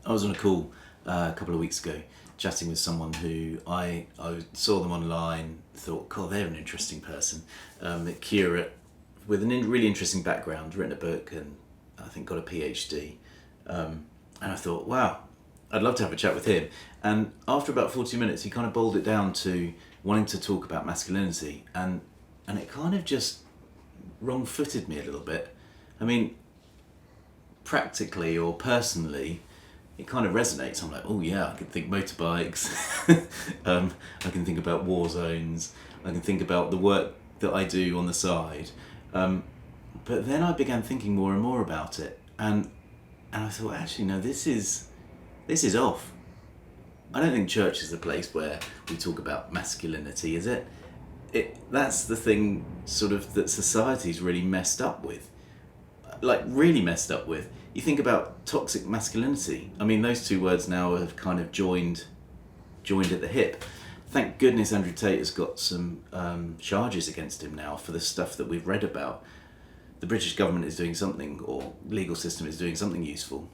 I was on a call a couple of weeks ago, chatting with someone who I saw them online, thought, God, they're an interesting person. A curate with really interesting background, written a book and I think got a PhD. And I thought, wow, I'd love to have a chat with him. And after about 40 minutes, he kind of boiled it down to wanting to talk about masculinity. And it kind of just wrong-footed me a little bit. I mean, practically or personally, it kind of resonates. I'm like, oh yeah, I can think motorbikes. I can think about war zones. I can think about the work that I do on the side. But then I began thinking more and more about it, and I thought, actually, no, this is off. I don't think church is the place where we talk about masculinity, is it? That's the thing, sort of, that society's really messed up with. Like, really messed up with. You think about toxic masculinity. I mean, those two words now have kind of joined at the hip. Thank goodness Andrew Tate has got some charges against him now for the stuff that we've read about. The British government is doing something, or legal system is doing something useful,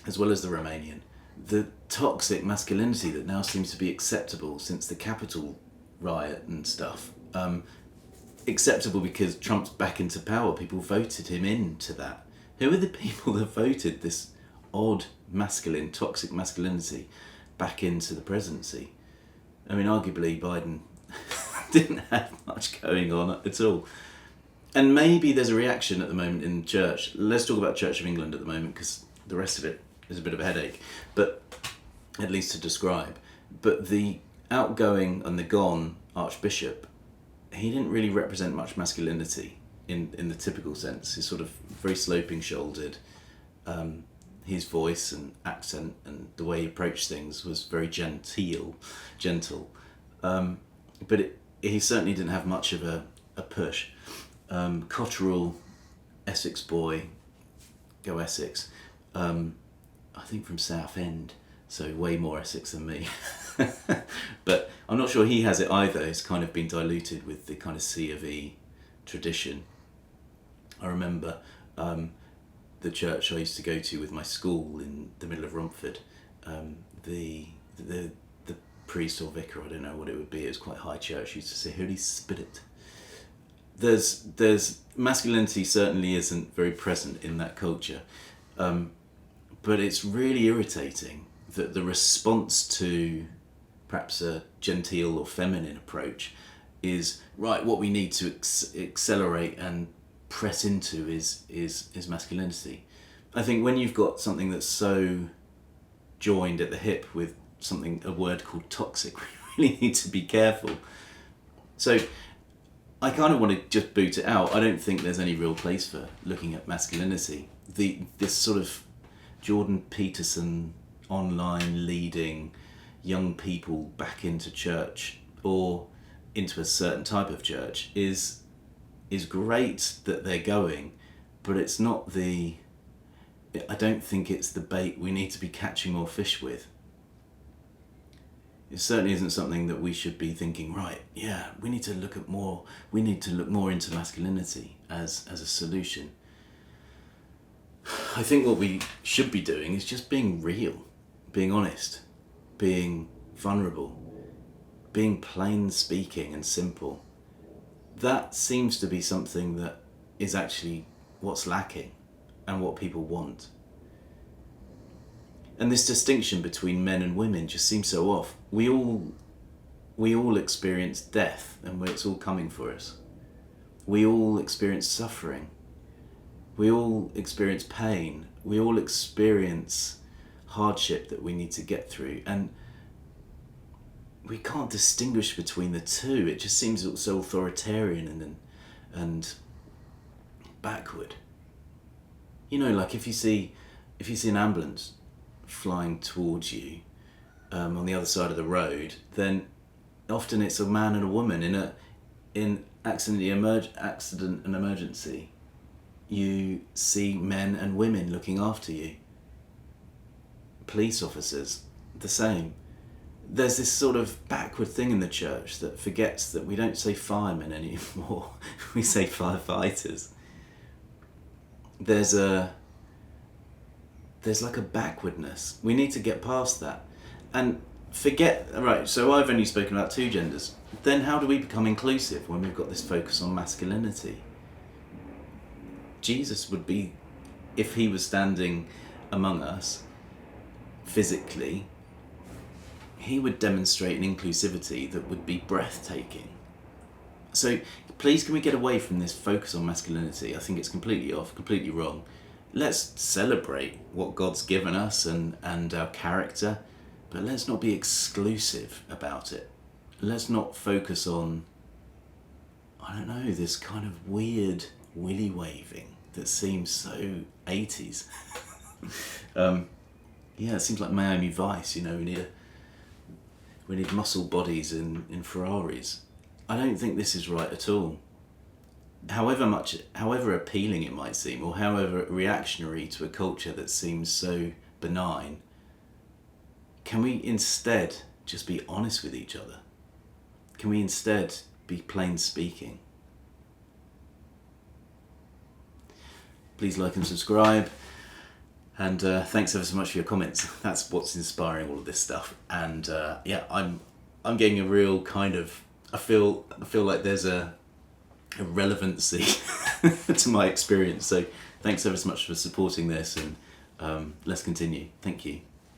as well as the Romanian. The toxic masculinity that now seems to be acceptable since the Capitol riot and stuff. Acceptable because Trump's back into power. People voted him into that. Who are the people that voted this odd masculine, toxic masculinity back into the presidency? I mean, arguably Biden didn't have much going on at all. And maybe there's a reaction at the moment in church. Let's talk about Church of England at the moment, because the rest of it is a bit of a headache, but at least to describe. But the outgoing and the gone Archbishop, he didn't really represent much masculinity in the typical sense. He's sort of very sloping shouldered. His voice and accent and the way he approached things was very gentle. But he certainly didn't have much of a push. Cotterell, Essex boy, go Essex. I think from Southend, so way more Essex than me. But I'm not sure he has it either. It's kind of been diluted with the kind of C of E tradition. I remember the church I used to go to with my school in the middle of Romford. The priest or vicar, I don't know what it would be. It was quite high church. Used to say Holy Spirit. There's masculinity certainly isn't very present in that culture, but it's really irritating that the response to perhaps a genteel or feminine approach is, right, what we need to accelerate and press into is masculinity. I think when you've got something that's so joined at the hip with a word called toxic, we really need to be careful. So I kind of want to just boot it out. I don't think there's any real place for looking at masculinity. This sort of Jordan Peterson online leading young people back into church or into a certain type of church is great that they're going, but it's not I don't think it's the bait we need to be catching more fish with. It certainly isn't something that we should be thinking, right, yeah, we need to look more into masculinity as a solution. I think what we should be doing is just being real, being honest, being vulnerable, being plain speaking and simple. That seems to be something that is actually what's lacking and what people want. And this distinction between men and women just seems so off. We all experience death, and it's all coming for us. We all experience suffering. We all experience pain. We all experience hardship that we need to get through. And we can't distinguish between the two. It just seems so authoritarian and backward. You know, like if you see an ambulance flying towards you on the other side of the road, then often it's a man and a woman in accident and emergency. You see men and women looking after you. Police officers, the same. There's this sort of backward thing in the church that forgets that we don't say firemen anymore. We say firefighters. There's there's like a backwardness. We need to get past that and forget, right, so I've only spoken about two genders. Then how do we become inclusive when we've got this focus on masculinity? Jesus would be, if he was standing among us physically, he would demonstrate an inclusivity that would be breathtaking. So please, can we get away from this focus on masculinity? I think it's completely off, completely wrong. Let's celebrate what God's given us and our character, but let's not be exclusive about it. Let's not focus on, I don't know, this kind of weird willy waving that seems so 80s. Yeah, it seems like Miami Vice, you know, we need muscle bodies in Ferraris. I don't think this is right at all. However appealing it might seem, or however reactionary to a culture that seems so benign, can we instead just be honest with each other? Can we instead be plain speaking? Please like and subscribe. And thanks ever so much for your comments. That's what's inspiring all of this stuff. And yeah, I'm getting a real kind of, I feel like there's a relevancy to my experience. So thanks ever so much for supporting this, and let's continue. Thank you.